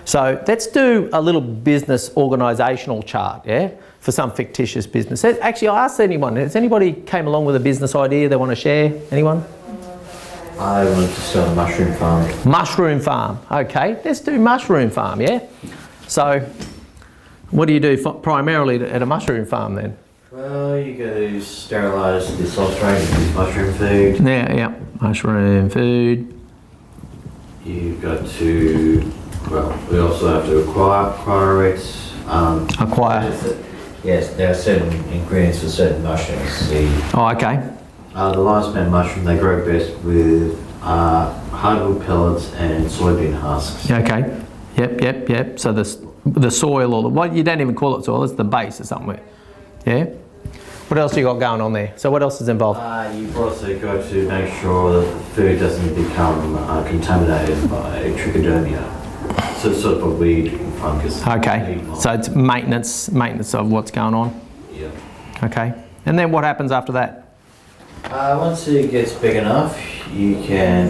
So let's do a little business organisational chart, yeah, for some fictitious business. Actually, I asked anyone, has anybody came along with a business idea they want to share? Anyone? I want to start a mushroom farm. Mushroom farm, okay. Let's do mushroom farm, yeah? So what do you do primarily at a mushroom farm then? Well, you go to sterilise the substrate with mushroom food. Yeah, mushroom food. You've got to, well, we also have to acquire it. Acquire? Yes, there are certain ingredients for certain mushrooms. Oh, okay. The lifespan mushroom, they grow best with hardwood pellets and soybean husks. Okay. Yep. So the soil, or what, you don't even call it soil, it's the base or something. Yeah? What else you got going on there? So what else is involved? You've also got to make sure that the food doesn't become contaminated by trichodermia. So it's sort of a weed fungus. Okay. So it's maintenance of what's going on? Yeah. Okay. And then what happens after that? Once it gets big enough, you can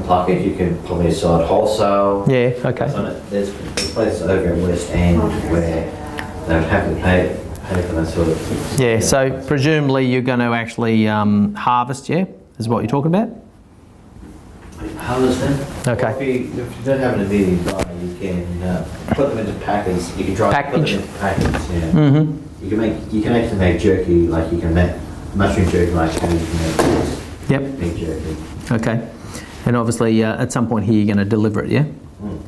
pluck it. You can probably sell it wholesale. Yeah. Okay. So there's places over in West End where they would have to pay for that sort of thing. Yeah. So presumably you're going to actually harvest. Yeah, is what you're talking about. Harvest them. Okay. If you don't have an immediate buyer, you can put them into packets. You can put them into packets. Yeah. Mm-hmm. You can actually make jerky, like you can make mushroom jerky, like how you can make beef jerky. Okay. And obviously at some point here you're going to deliver it, yeah? Mm.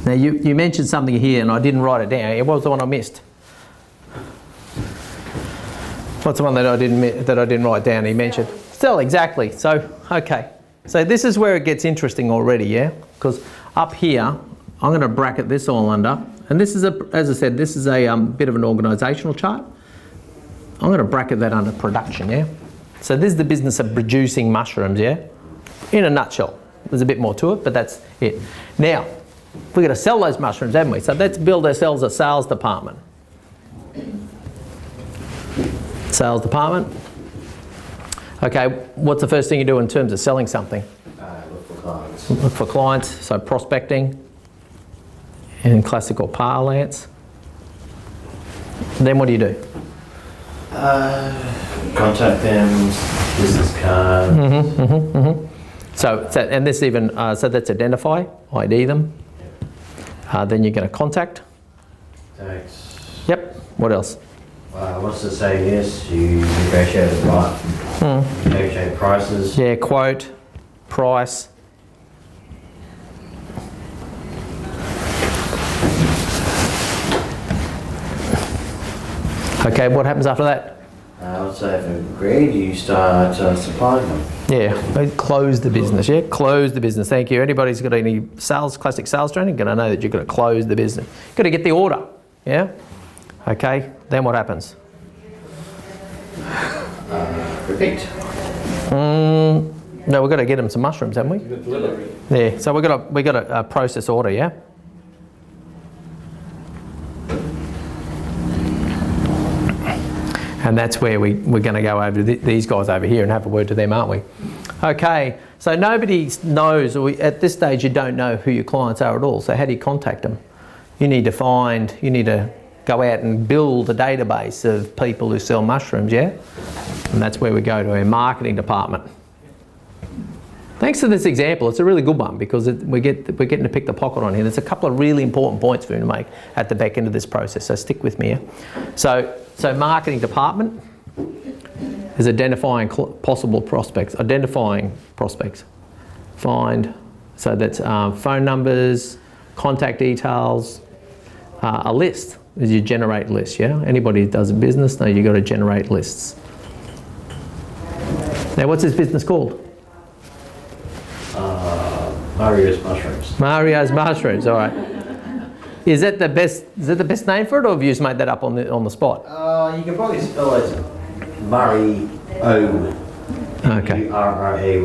Now you mentioned something here and I didn't write it down. What was the one I missed? What's the one that I didn't write down? He mentioned. Still, exactly. So okay. So this is where it gets interesting already, yeah? Because up here, I'm going to bracket this all under, and this is as I said, this is a bit of an organisational chart. I'm going to bracket that under production, yeah? So this is the business of producing mushrooms, yeah? In a nutshell. There's a bit more to it, but that's it. Now, we've got to sell those mushrooms, haven't we? So let's build ourselves a sales department. Sales department. Okay, what's the first thing you do in terms of selling something? Look for clients. Look for clients, so prospecting in classical parlance. Then what do you do? Contact them, business card. So and this even, so that's identify, ID them. Then you're going to contact. Thanks. Yep, what else? Once they say yes, you negotiate the right. Negotiate prices. Yeah, quote, price. Okay, what happens after that? Once they've agreed, you start supplying them. Yeah, close the business, yeah? Close the business, thank you. Anybody's got any classic sales training, going to know that you've got to close the business. You've got to get the order, yeah? Okay, then what happens? Repeat. No, we've got to get them some mushrooms, haven't we? Delivery. Yeah, so we've got a process order, yeah? And that's where we're going to go over to these guys over here and have a word to them, aren't we? Okay, so nobody knows, or at this stage you don't know who your clients are at all, so how do you contact them? You need to go out and build a database of people who sell mushrooms, yeah? And that's where we go to our marketing department. Thanks for this example, it's a really good one because we're getting to pick the pocket on here. There's a couple of really important points for you to make at the back end of this process, so stick with me here. So marketing department is identifying possible prospects, find, so that's phone numbers, contact details, a list, is you generate lists, yeah? Anybody who does a business, no, you've got to generate lists. Now what's this business called? Mario's Mushrooms. Mario's Mushrooms, all right. Is that the best name for it, or have you just made that up on the spot? You can probably spell it Murray O. Okay. Ray.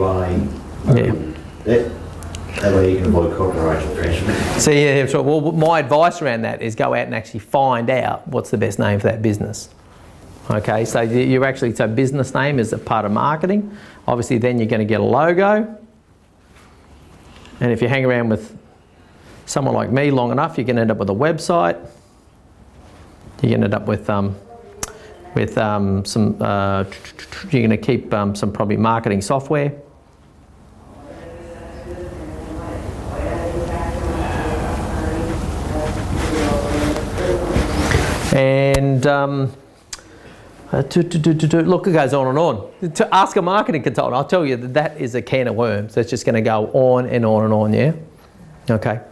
Yeah. That way you can avoid copyright infringement. So yeah, that's right. Well, my advice around that is go out and actually find out what's the best name for that business. Okay, so so business name is a part of marketing. Obviously then you're going to get a logo. And if you hang around with someone like me long enough, you can end up with a website. You can end up with some. You're going to keep some probably marketing software. And look, it goes on and on. To ask a marketing consultant, I'll tell you that is a can of worms. That's just going to go on and on and on, yeah? Okay. A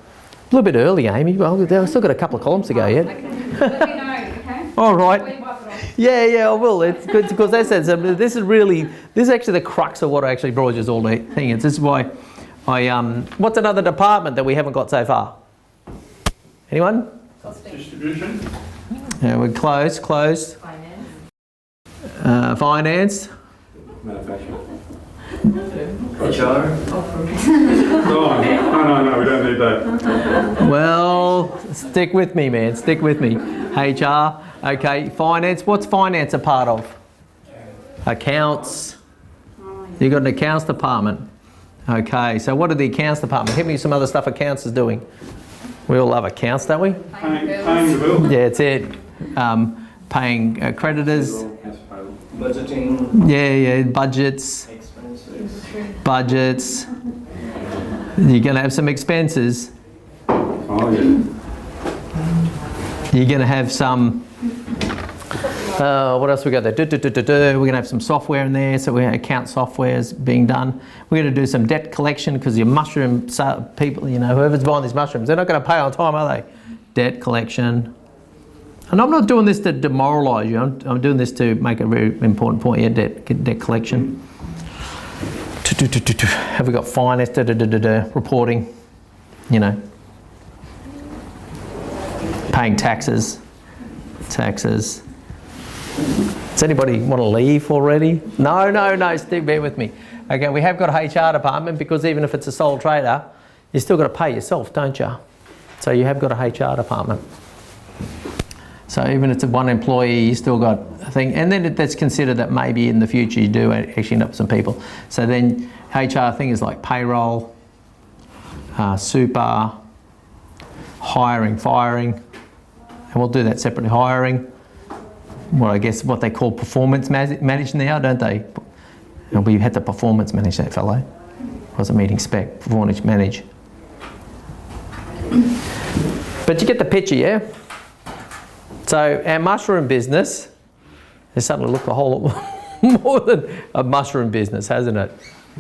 little bit early, Amy. Well, I've still got a couple of columns to go yet. Let me know, okay? All right. Before you wipe it off. Yeah, I will. It's good because this is actually the crux of what I actually brought you all the thing. This is why what's another department that we haven't got so far? Anyone? Distribution. Yeah, we're closed. Finance. Finance. Manufacturing. HR? Oh, no, we don't need that. Well, stick with me, man. Stick with me. HR. Okay. Finance. What's finance a part of? Accounts. You've got an accounts department. Okay. So what are the accounts department? Hit me some other stuff accounts is doing. We all love accounts, don't we? Paying the bill. Yeah, it's it. Paying creditors. Budgeting, Yeah, budgets. expenses. Budgets. You're going to have some expenses. Oh, yeah. You're going to have some, what else we got there? We're going to have some software in there, so we have account software is being done. We're going to do some debt collection because your mushroom people, whoever's buying these mushrooms, they're not going to pay on time, are they? Debt collection. And I'm not doing this to demoralise you, I'm doing this to make a very important point here, debt collection. Have we got finance, reporting, paying taxes. Does anybody want to leave already? No, still bear with me. Okay, we have got a HR department because even if it's a sole trader, you still got to pay yourself, don't you? So you have got a HR department. So even if it's one employee, you still got a thing. And then that's considered that maybe in the future you do actually end up with some people. So then HR things like payroll, super, hiring, firing, and we'll do that separately. Hiring, what they call performance manage now, don't they? We had to performance manage that fellow. Wasn't meeting spec, performance manage. But you get the picture, yeah? So our mushroom business has suddenly looked a whole lot more than a mushroom business, hasn't it?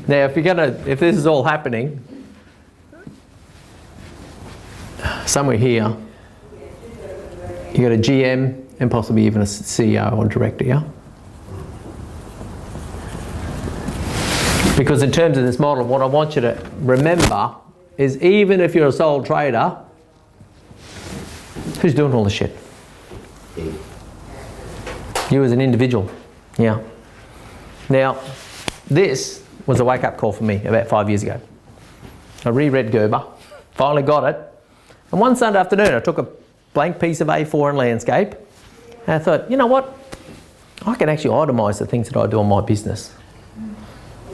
Now, if this is all happening, somewhere here, you got a GM and possibly even a CEO or director, yeah? Because in terms of this model, what I want you to remember is even if you're a sole trader, who's doing all the shit? You as an individual, yeah. Now, this was a wake-up call for me about 5 years ago. I reread Gerber, finally got it, and one Sunday afternoon I took a blank piece of A4 in landscape, and I thought, you know what? I can actually itemise the things that I do on my business,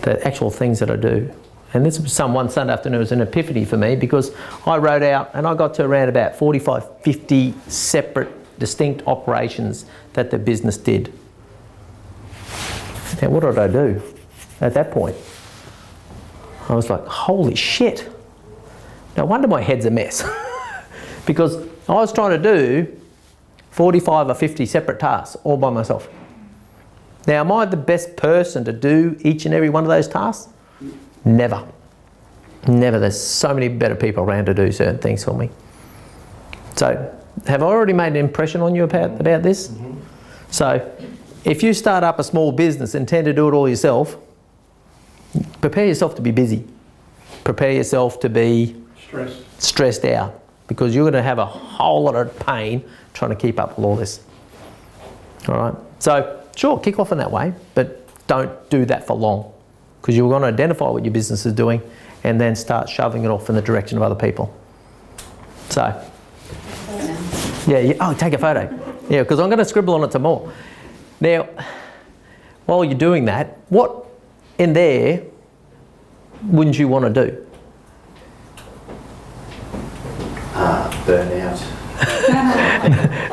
the actual things that I do. And this was one Sunday afternoon, it was an epiphany for me because I wrote out and I got to around about 45, 50 separate distinct operations that the business did. Now, what did I do at that point? I was like, holy shit. No wonder my head's a mess. Because I was trying to do 45 or 50 separate tasks all by myself. Now, am I the best person to do each and every one of those tasks? Never. There's so many better people around to do certain things for me. So, have I already made an impression on you about this? Mm-hmm. So, if you start up a small business and tend to do it all yourself, prepare yourself to be busy. Prepare yourself to be stressed out because you're going to have a whole lot of pain trying to keep up with all this. All right? So, sure, kick off in that way, but don't do that for long because you're going to identify what your business is doing and then start shoving it off in the direction of other people. So, yeah, take a photo. Yeah, because I'm going to scribble on it some more. Now, while you're doing that, what in there wouldn't you want to do? burnout.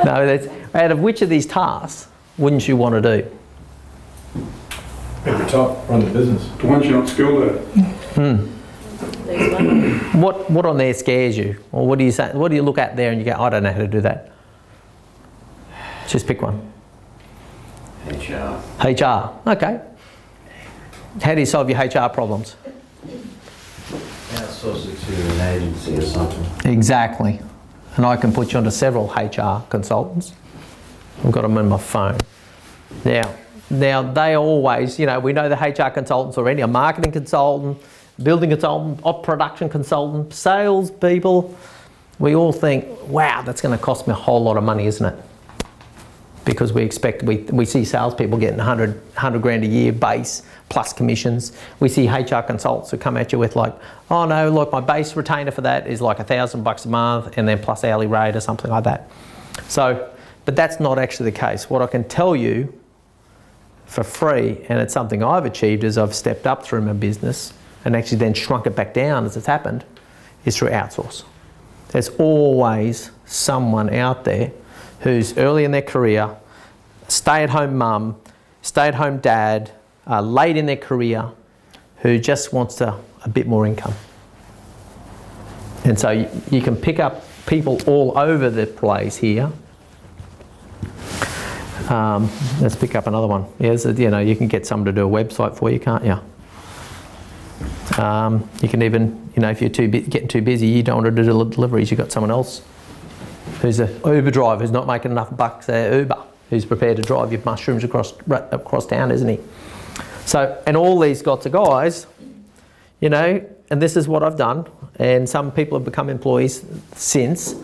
No, that's, out of which of these tasks wouldn't you want to do? At the top, run the business. The ones you're not skilled at. What on there scares you? Or what do you say? What do you look at there and you go, I don't know how to do that? Just pick one. HR. HR. Okay. How do you solve your HR problems? Outsource it to an agency or something. Exactly. And I can put you onto several HR consultants. I've got them on my phone. Now they always, you know, we know the HR consultants already, a marketing consultant, building consultant, op production consultant, sales people. We all think, wow, that's going to cost me a whole lot of money, isn't it? Because we expect, we see salespeople getting 100 grand a year base plus commissions. We see HR consultants who come at you with like, oh no, look, my base retainer for that is like $1,000 a month and then plus hourly rate or something like that. So, but that's not actually the case. What I can tell you for free, and it's something I've achieved as I've stepped up through my business and actually then shrunk it back down as it's happened, is through outsource. There's always someone out there who's early in their career, stay-at-home mum, stay-at-home dad, late in their career, who just wants a bit more income. And so you can pick up people all over the place here. Let's pick up another one. Yeah, so, you know, you can get someone to do a website for you, can't you? You can even, you know, if you're getting too busy, you don't want to do deliveries, you've got someone else who's an Uber driver who's not making enough bucks at Uber, who's prepared to drive your mushrooms across town, isn't he? So, and all these lots of guys, you know, and this is what I've done, and some people have become employees since,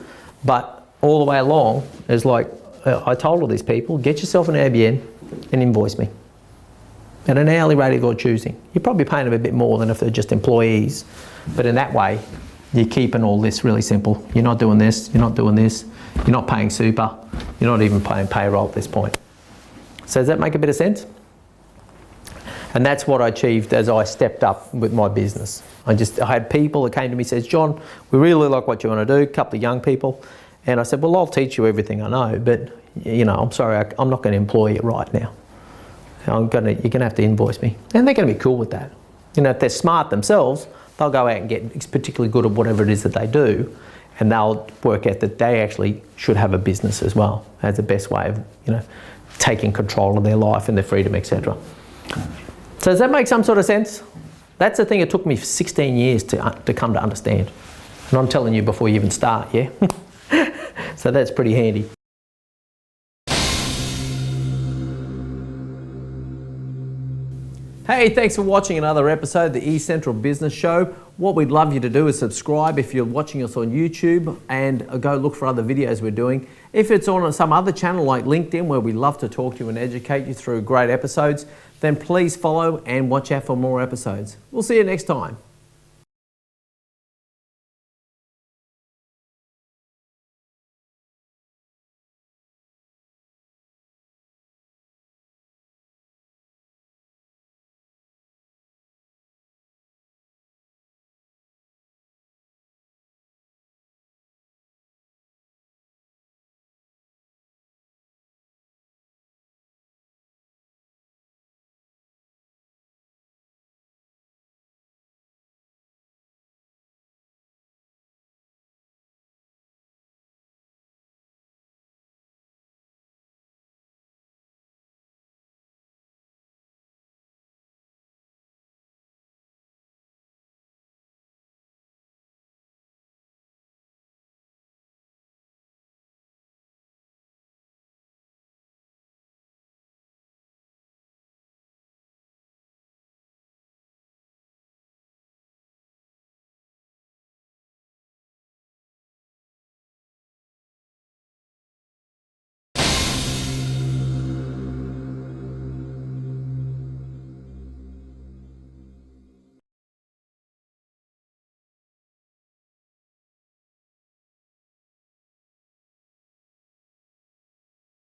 but all the way along is like, I told all these people, get yourself an Airbnb and invoice me at an hourly rate of your choosing. You're probably paying them a bit more than if they're just employees, but in that way, you're keeping all this really simple. You're not doing this, you're not doing this, you're not paying super, you're not even paying payroll at this point. So does that make a bit of sense? And that's what I achieved as I stepped up with my business. I had people that came to me and says, John, we really like what you want to do, a couple of young people. And I said, well, I'll teach you everything I know, but you know, I'm sorry, I'm not going to employ you right now. You're going to have to invoice me. And they're going to be cool with that. You know, if they're smart themselves, they'll go out and get particularly good at whatever it is that they do, and they'll work out that they actually should have a business as well as the best way of, you know, taking control of their life and their freedom, etc. So does that make some sort of sense? That's the thing it took me 16 years to come to understand. And I'm telling you before you even start, yeah? So that's pretty handy. Hey, thanks for watching another episode of the East Central Business Show. What we'd love you to do is subscribe if you're watching us on YouTube, and go look for other videos we're doing. If it's on some other channel like LinkedIn, where we love to talk to you and educate you through great episodes, then please follow and watch out for more episodes. We'll see you next time.